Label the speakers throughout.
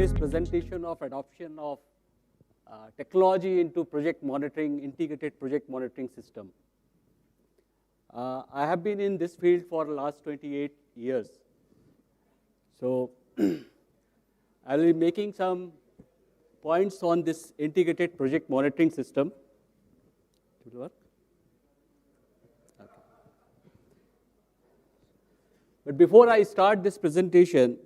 Speaker 1: today's presentation of adoption of technology into project monitoring, integrated project monitoring system. I have been in this field for the last 28 years. So I will be making some points on this integrated project monitoring system. It will work? Okay. But before I start this presentation,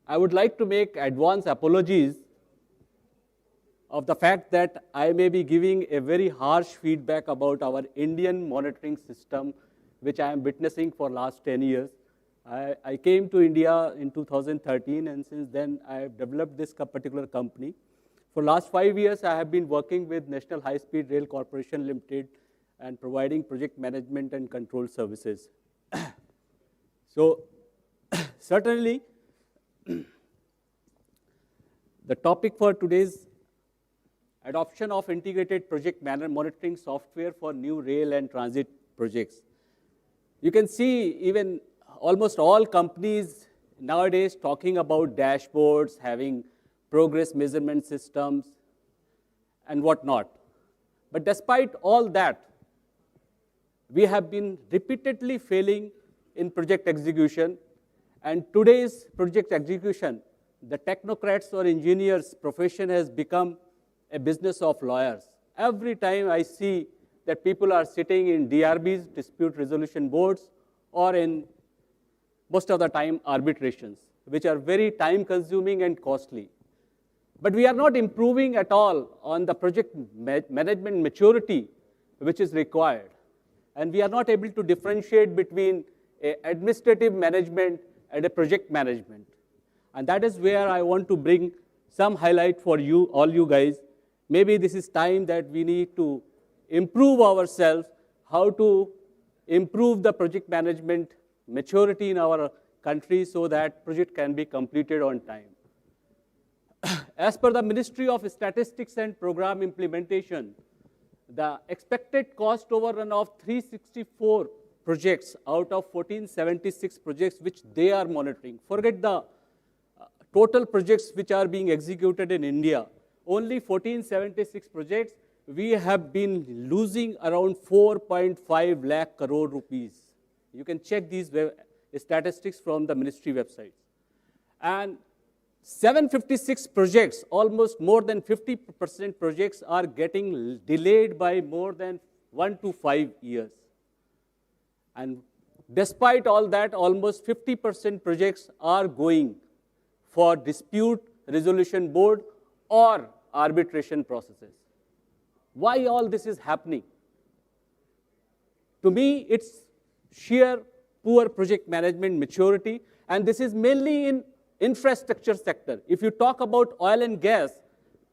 Speaker 1: I would like to make advance apologies of the fact that I may be giving a very harsh feedback about our Indian monitoring system, which I am witnessing for last 10 years. I came to India in 2013, and since then I have developed this particular company. For last 5 years, I have been working with National High Speed Rail Corporation Limited and providing project management and control services. So certainly, the topic for today's adoption of integrated project monitoring software for new rail and transit projects. You can see even almost all companies nowadays talking about dashboards, having progress measurement systems, and whatnot. But despite all that, we have been repeatedly failing in project execution. And today's project execution, the technocrats or engineers profession has become a business of lawyers. Every time I see that people are sitting in DRBs, dispute resolution boards, or in most of the time arbitrations, which are very time consuming and costly. But we are not improving at all on the project management maturity which is required. And we are not able to differentiate between administrative management and a project management. And that is where I want to bring some highlight for you, all you guys. Maybe this is time that we need to improve ourselves, how to improve the project management maturity in our country so that project can be completed on time. As per the Ministry of Statistics and Program Implementation, the expected cost overrun of 364 projects out of 1476 projects which they are monitoring. Forget the total projects which are being executed in India. Only 1476 projects, we have been losing around 4.5 lakh crore rupees. You can check these statistics from the ministry websites. And 756 projects, almost more than 50% projects are getting delayed by more than 1 to 5 years. And despite all that, almost 50% projects are going for dispute resolution board or arbitration processes. Why all this is happening? To me, it's sheer poor project management maturity, and this is mainly in infrastructure sector. If you talk about oil and gas,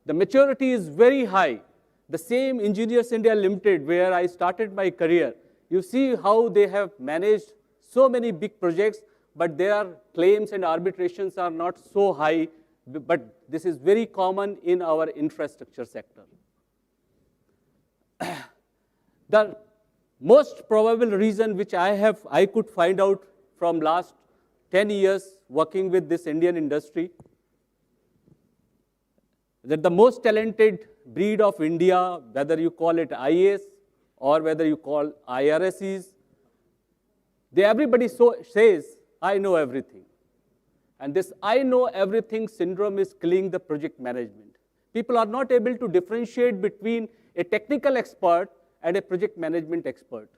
Speaker 1: the maturity is very high. The same Engineers India Limited, where I started my career, you see how they have managed so many big projects, but their claims and arbitrations are not so high, but this is very common in our infrastructure sector. The most probable reason which I could find out from last 10 years working with this Indian industry, that the most talented breed of India, whether you call it IAS or whether you call IRSEs, everybody says, I know everything. And this I know everything syndrome is killing the project management. People are not able to differentiate between a technical expert and a project management expert.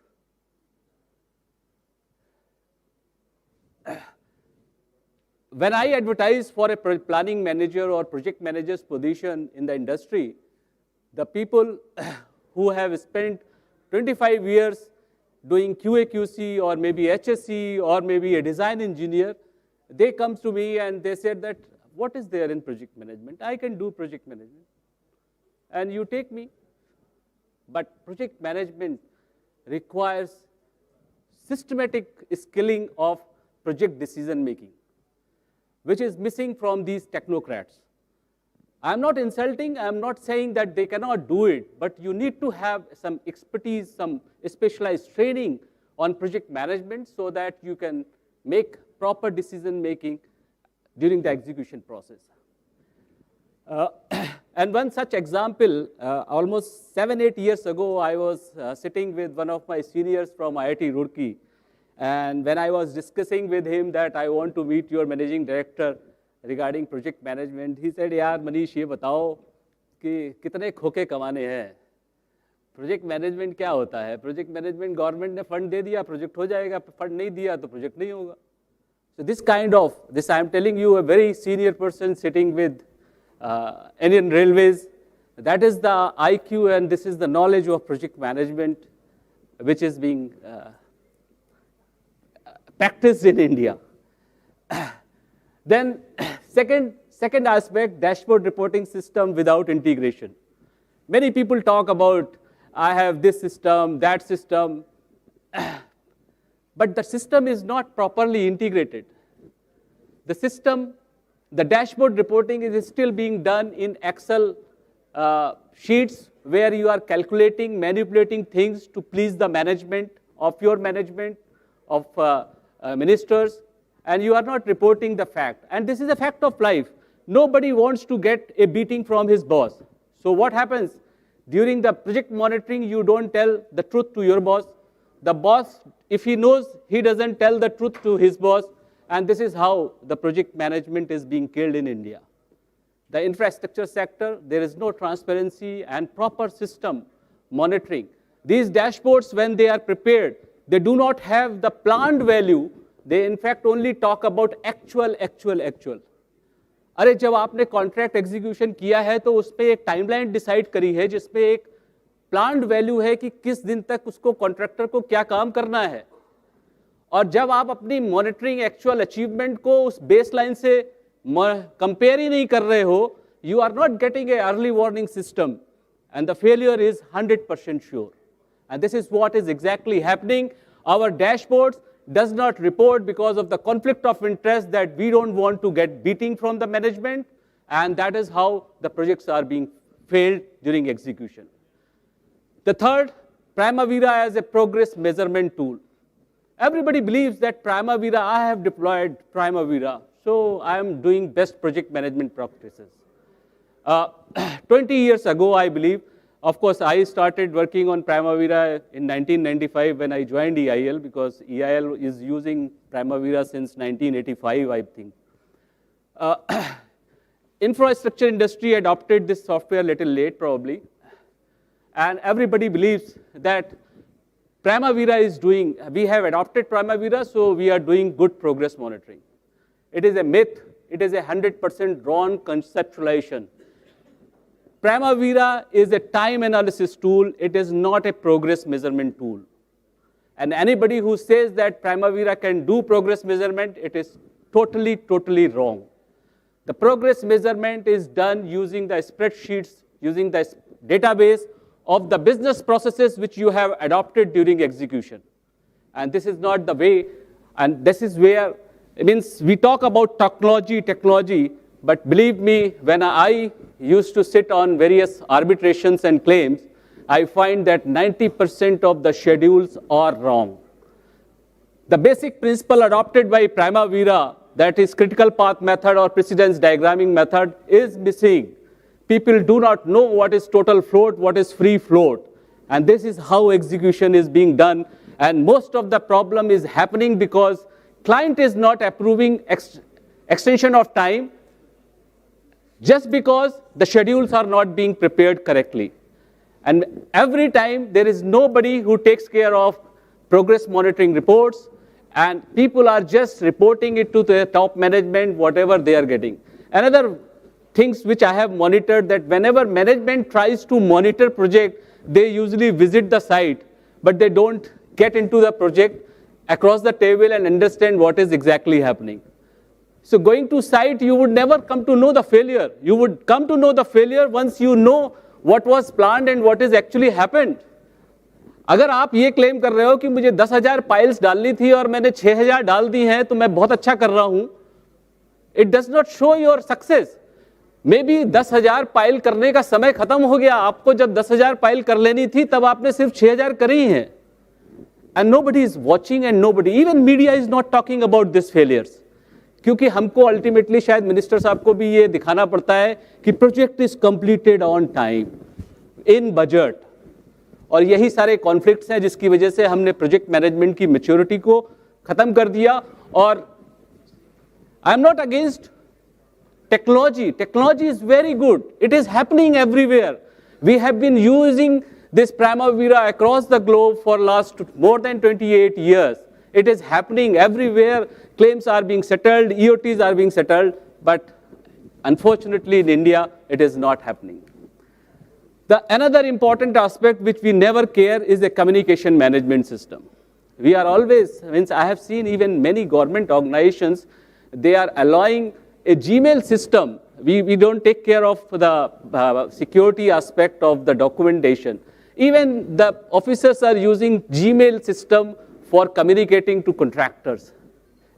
Speaker 1: When I advertise for a planning manager or project manager's position in the industry, the people who have spent 25 years doing QA/QC or maybe HSE or maybe a design engineer, they come to me and they said that, what is there in project management? I can do project management. And you take me. But project management requires systematic skilling of project decision making, which is missing from these technocrats. I'm not insulting, I'm not saying that they cannot do it, but you need to have some expertise, some specialized training on project management so that you can make proper decision making during the execution process. And one such example, almost 7-8 years ago, I was sitting with one of my seniors from IIT Roorkee, and when I was discussing with him that I want to meet your managing director regarding project management, he said, यार मनीष ये बताओ कि कितने खोखे कमाने हैं, project management क्या होता है, प्रोजेक्ट मैनेजमेंट गवर्नमेंट ने फंड दे दिया प्रोजेक्ट हो जाएगा, फंड नहीं दिया तो प्रोजेक्ट नहीं होगा. So this kind of, this I am telling you, a very senior person sitting with Indian Railways, that is the IQ and this is the knowledge of project management which is being practiced in India. Then second aspect, dashboard reporting system without integration. Many people talk about, I have this system, that system, but the system is not properly integrated. The system, the dashboard reporting is still being done in Excel sheets where you are calculating, manipulating things to please the management, of ministers, and you are not reporting the fact. And this is a fact of life. Nobody wants to get a beating from his boss. So what happens? During the project monitoring, you don't tell the truth to your boss. The boss, if he knows, he doesn't tell the truth to his boss. And this is how the project management is being killed in India. The infrastructure sector, there is no transparency and proper system monitoring. These dashboards, when they are prepared, they do not have the planned value. They in fact only talk about actual. अरे जब आपने contract execution किया है तो उस पर एक timeline decide करी है जिसपे एक प्लान्ड वैल्यू है कि किस दिन तक उसको कॉन्ट्रैक्टर को क्या काम करना है. और जब आप अपनी मॉनिटरिंग एक्चुअल अचीवमेंट को उस बेसलाइन से कंपेयर ही नहीं कर रहे हो, you are not getting an early warning system and the failure is 100% sure. And this is what is exactly happening. Our dashboards does not report because of the conflict of interest that we don't want to get beating from the management, and that is how the projects are being failed during execution. The third, Primavera as a progress measurement tool. Everybody believes that Primavera, I have deployed Primavera, so I am doing best project management practices. 20 years ago, I believe, of course, I started working on Primavera in 1995 when I joined EIL, because EIL is using Primavera since 1985, I think. Infrastructure industry adopted this software a little late, probably. And everybody believes that Primavera is doing, we have adopted Primavera, so we are doing good progress monitoring. It is a myth. It is a 100% wrong conceptualization. Primavera is a time analysis tool. It is not a progress measurement tool. And anybody who says that Primavera can do progress measurement, it is totally wrong. The progress measurement is done using the spreadsheets, using the database of the business processes which you have adopted during execution. And this is not the way, and this is where, it means we talk about technology, but believe me, when I used to sit on various arbitrations and claims, I find that 90% of the schedules are wrong. The basic principle adopted by Primavera, that is critical path method or precedence diagramming method, is missing. People do not know what is total float, what is free float. And this is how execution is being done. And most of the problem is happening because client is not approving extension of time just because the schedules are not being prepared correctly. And every time there is nobody who takes care of progress monitoring reports, and people are just reporting it to the top management, whatever they are getting. Another things which I have monitored, that whenever management tries to monitor project, they usually visit the site, but they don't get into the project across the table and understand what is exactly happening. So going to site, you would never come to know the failure. You would come to know the failure once you know what was planned and what is actually happened. अगर आप ये claim कर रहे हो कि मुझे 10,000 files डालनी थी और मैंने 6,000 डाल दी हैं तो मैं बहुत अच्छा कर रहा हूं, it does not show your success. Maybe 10,000 file करने का समय खत्म हो गया, आपको जब 10,000 फाइल कर लेनी थी तब आपने सिर्फ 6,000 करी हैं. And nobody is watching and nobody, even media is not talking about these failures. क्योंकि हमको अल्टीमेटली शायद मिनिस्टर साहब को भी ये दिखाना पड़ता है कि project is completed on time, in budget, और यही सारे कॉन्फ्लिक्ट्स हैं जिसकी वजह से हमने प्रोजेक्ट मैनेजमेंट की मैच्योरिटी को खत्म कर दिया। और I am not against technology, technology is very good, it is happening everywhere. We have been using this Primavera across the globe for last more than 28 years. It is happening everywhere. Claims are being settled, EOTs are being settled, but unfortunately in India, it is not happening. Another important aspect which we never care is the communication management system. We are always, I have seen even many government organizations, they are allowing a Gmail system. We don't take care of the security aspect of the documentation. Even the officers are using Gmail system for communicating to contractors.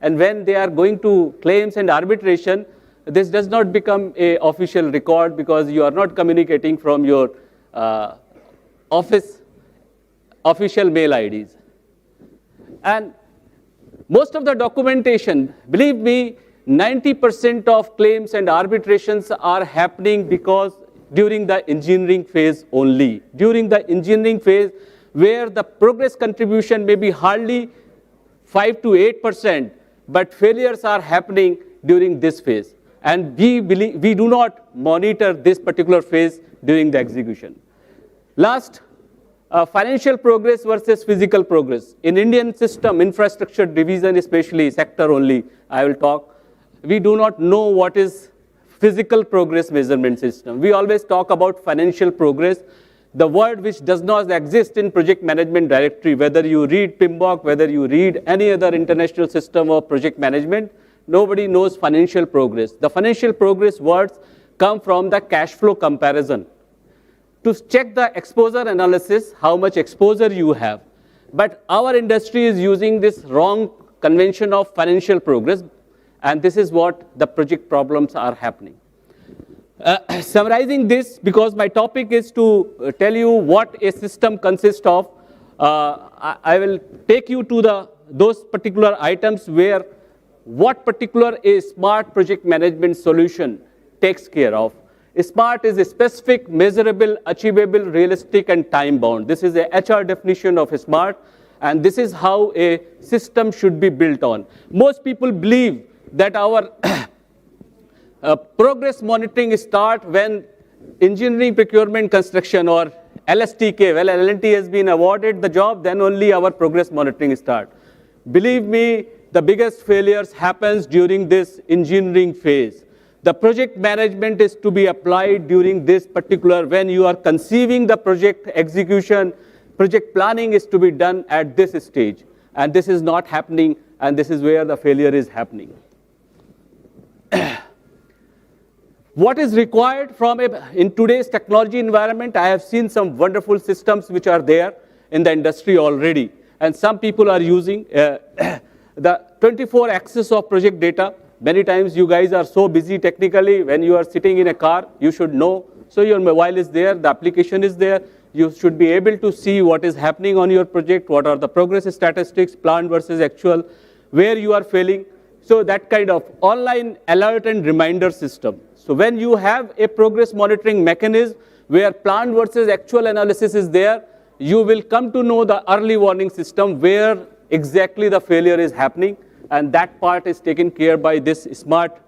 Speaker 1: And when they are going to claims and arbitration, this does not become an official record because you are not communicating from your office official mail IDs. And most of the documentation, believe me, 90% of claims and arbitrations are happening because during the engineering phase only. During the engineering phase, where the progress contribution may be hardly 5 to 8%, but failures are happening during this phase. And we do not monitor this particular phase during the execution. Last, financial progress versus physical progress. In Indian system, infrastructure division especially, sector only, I will talk, we do not know what is physical progress measurement system. We always talk about financial progress, the word which does not exist in project management directory, whether you read PMBOK, whether you read any other international system of project management, nobody knows financial progress. The financial progress words come from the cash flow comparison. To check the exposure analysis, how much exposure you have. But our industry is using this wrong convention of financial progress, and this is what the project problems are happening. Summarizing this, because my topic is to tell you what a system consists of, I will take you to those particular items where what particular a smart project management solution takes care of. Smart is a specific, measurable, achievable, realistic, and time-bound. This is a HR definition of smart, and this is how a system should be built on. Most people believe that our progress monitoring start when engineering, procurement, construction, or LSTK, well, L&T has been awarded the job, then only our progress monitoring start. Believe me, the biggest failures happens during this engineering phase. The project management is to be applied during this particular, when you are conceiving the project execution, project planning is to be done at this stage. And this is not happening, and this is where the failure is happening. What is required from in today's technology environment? I have seen some wonderful systems which are there in the industry already. And some people are using the 24 axis of project data. Many times you guys are so busy technically, when you are sitting in a car, you should know. So your mobile is there, the application is there. You should be able to see what is happening on your project, what are the progress statistics, planned versus actual, where you are failing. So that kind of online alert and reminder system. So when you have a progress monitoring mechanism where planned versus actual analysis is there, you will come to know the early warning system where exactly the failure is happening, and that part is taken care by this smart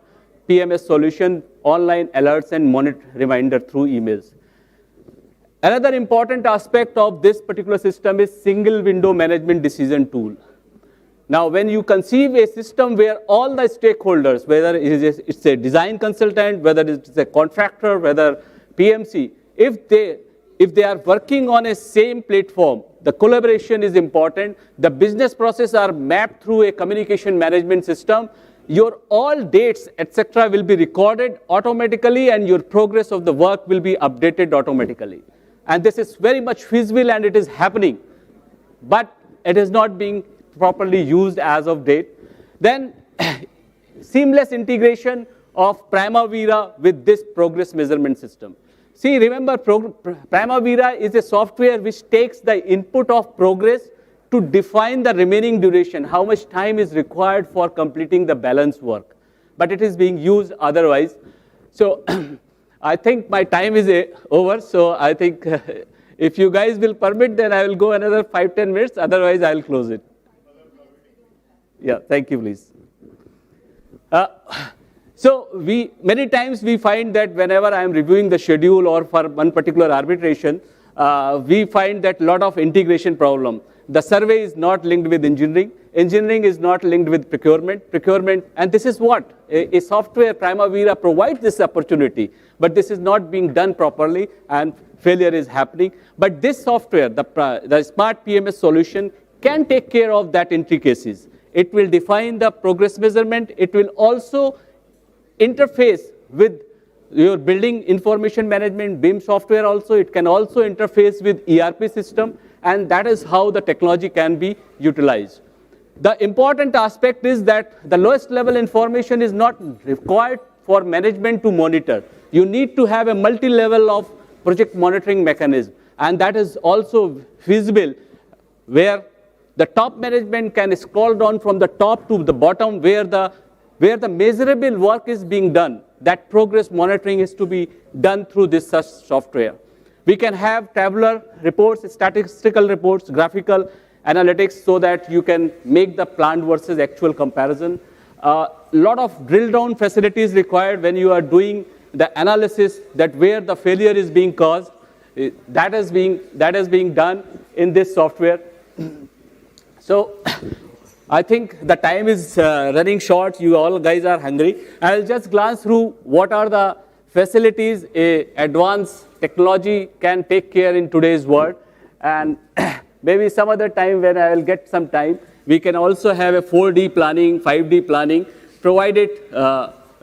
Speaker 1: PMS solution, online alerts and reminder through emails. Another important aspect of this particular system is single window management decision tool. Now, when you conceive a system where all the stakeholders, whether it's a design consultant, whether it's a contractor, whether PMC, if they are working on a same platform, the collaboration is important. The business processes are mapped through a communication management system. Your all dates, etc., will be recorded automatically, and your progress of the work will be updated automatically. And this is very much feasible, and it is happening. But it is not being properly used as of date. Then seamless integration of Primavera with this progress measurement system. See, remember, Primavera is a software which takes the input of progress to define the remaining duration, how much time is required for completing the balance work. but it is being used otherwise. So I think my time is over, so I think if you guys will permit, then I will go another 5-10 minutes, otherwise I will close it. Yeah, thank you, please. So many times we find that whenever I am reviewing the schedule or for one particular arbitration, we find that lot of integration problem. The survey is not linked with engineering. Engineering is not linked with procurement, and this is what a software Primavera provides this opportunity, but this is not being done properly and failure is happening. But this software, the smart PMS solution, can take care of that intricacies. It will define the progress measurement. It will also interface with your building information management, BIM software also. It can also interface with ERP system, and that is how the technology can be utilized. The important aspect is that the lowest level information is not required for management to monitor. You need to have a multi-level of project monitoring mechanism, and that is also feasible where the top management can scroll down from the top to the bottom where the measurable work is being done. That progress monitoring is to be done through this such software. We can have tabular reports, statistical reports, graphical analytics, so that you can make the planned versus actual comparison. Lot of drill down facilities required when you are doing the analysis that where the failure is being caused. That is being done in this software. So I think the time is running short. You all guys are hungry. I'll just glance through what are the facilities a advanced technology can take care in today's world, and maybe some other time when I will get some time, we can also have a 4D planning, 5D planning, provided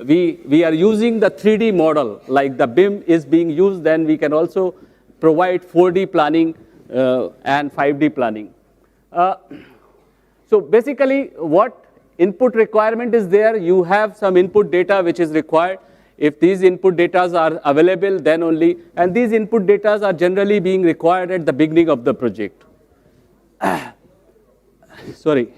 Speaker 1: we are using the 3D model, like the BIM is being used, then we can also provide 4D planning and 5D planning. So basically, what input requirement is there? You have some input data which is required. If these input data are available, then only, and these input data are generally being required at the beginning of the project. Sorry.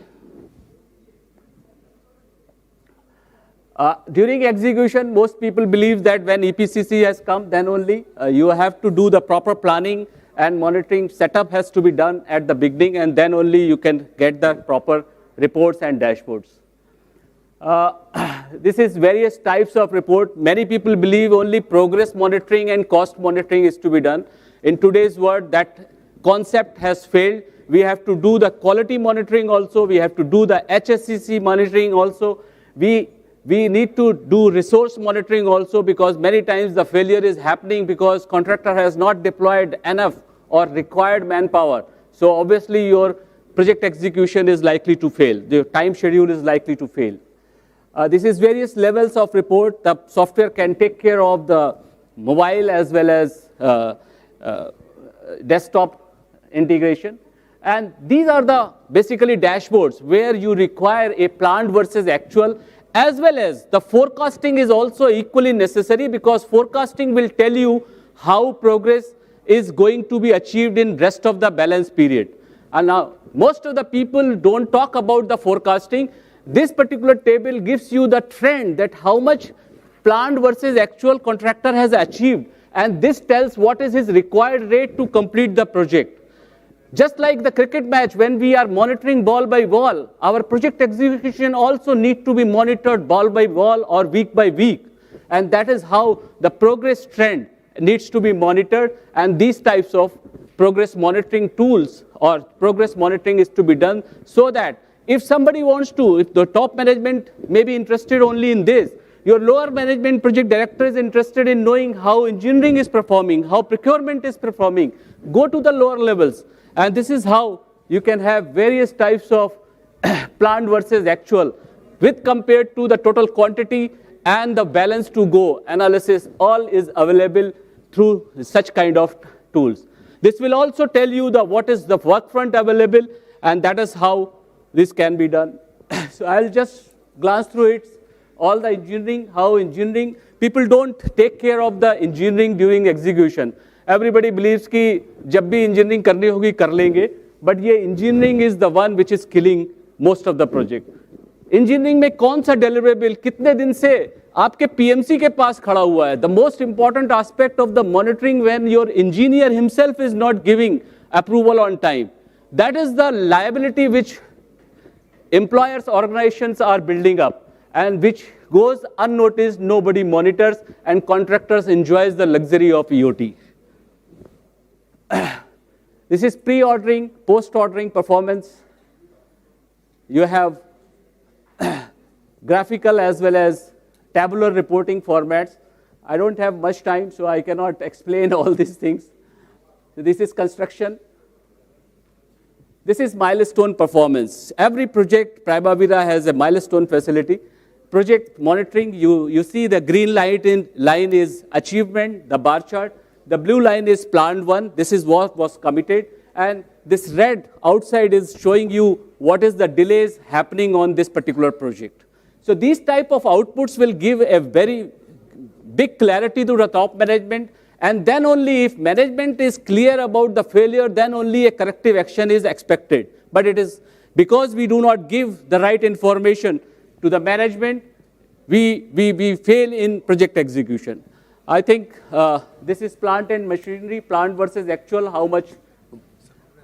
Speaker 1: During execution, most people believe that when EPCC has come, then only you have to do the proper planning and monitoring setup has to be done at the beginning, and then only you can get the proper reports and dashboards. This is various types of report. Many people believe only progress monitoring and cost monitoring is to be done. In today's world, that concept has failed. We have to do the quality monitoring also. We have to do the HSCC monitoring also. We need to do resource monitoring also, because many times the failure is happening because contractor has not deployed enough or required manpower. So obviously your project execution is likely to fail. The time schedule is likely to fail. This is various levels of report. The software can take care of the mobile as well as desktop integration. And these are the basically dashboards where you require a planned versus actual, as well as the forecasting is also equally necessary, because forecasting will tell you how progress is going to be achieved in rest of the balance period. And now most of the people don't talk about the forecasting. This particular table gives you the trend that how much planned versus actual contractor has achieved, and this tells what is his required rate to complete the project. Just like the cricket match, when we are monitoring ball by ball, our project execution also need to be monitored ball by ball or week by week, and that is how the progress trend needs to be monitored. And these types of progress monitoring tools or progress monitoring is to be done, so that if somebody wants to, if the top management may be interested only in this, your lower management project director is interested in knowing how engineering is performing, how procurement is performing, go to the lower levels. And this is how you can have various types of planned versus actual with compared to the total quantity and the balance to go analysis. All is available through such kind of tools. This will also tell you what is the work front available, and that is how this can be done. So I'll just glance through it. All the engineering, how engineering, people don't take care of the engineering during execution. Everybody believes कि जब भी engineering करनी होगी कर लेंगे, but ये engineering is the one which is killing most of the project. Engineering में कौन सा डिलीवरेबल कितने दिन से आपके पीएमसी के पास खड़ा हुआ है. The most important aspect of the monitoring when your engineer himself is not giving approval on time, that is the liability which employers organizations are building up and which goes unnoticed, nobody monitors, and contractors enjoys the luxury of EOT. This is pre-ordering, post-ordering performance. You have graphical as well as tabular reporting formats. I don't have much time, so I cannot explain all these things. So this is construction. This is milestone performance. Every project, Primavera has a milestone facility. Project monitoring, you see the green line is achievement, the bar chart. The blue line is planned one. This is what was committed. And this red outside is showing you what is the delays happening on this particular project. So these type of outputs will give a very big clarity to the top management. And then only if management is clear about the failure, then only a corrective action is expected. But it is because we do not give the right information to the management, we fail in project execution. I think this is plant and machinery, plant versus actual, how much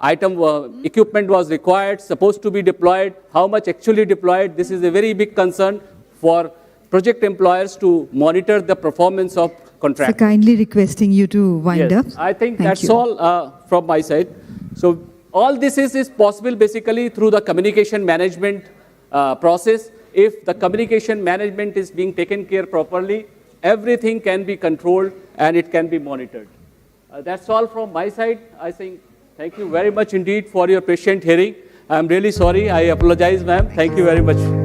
Speaker 1: equipment was required, supposed to be deployed, how much actually deployed. This is a very big concern for project employers to monitor the performance of contract.
Speaker 2: So kindly requesting you to wind up.
Speaker 1: I think that's all from my side. So all this is possible basically through the communication management process. If the communication management is being taken care properly, everything can be controlled and it can be monitored. That's all from my side. I think thank you very much indeed for your patient hearing. I'm really sorry. I apologize, ma'am. Thank you very much.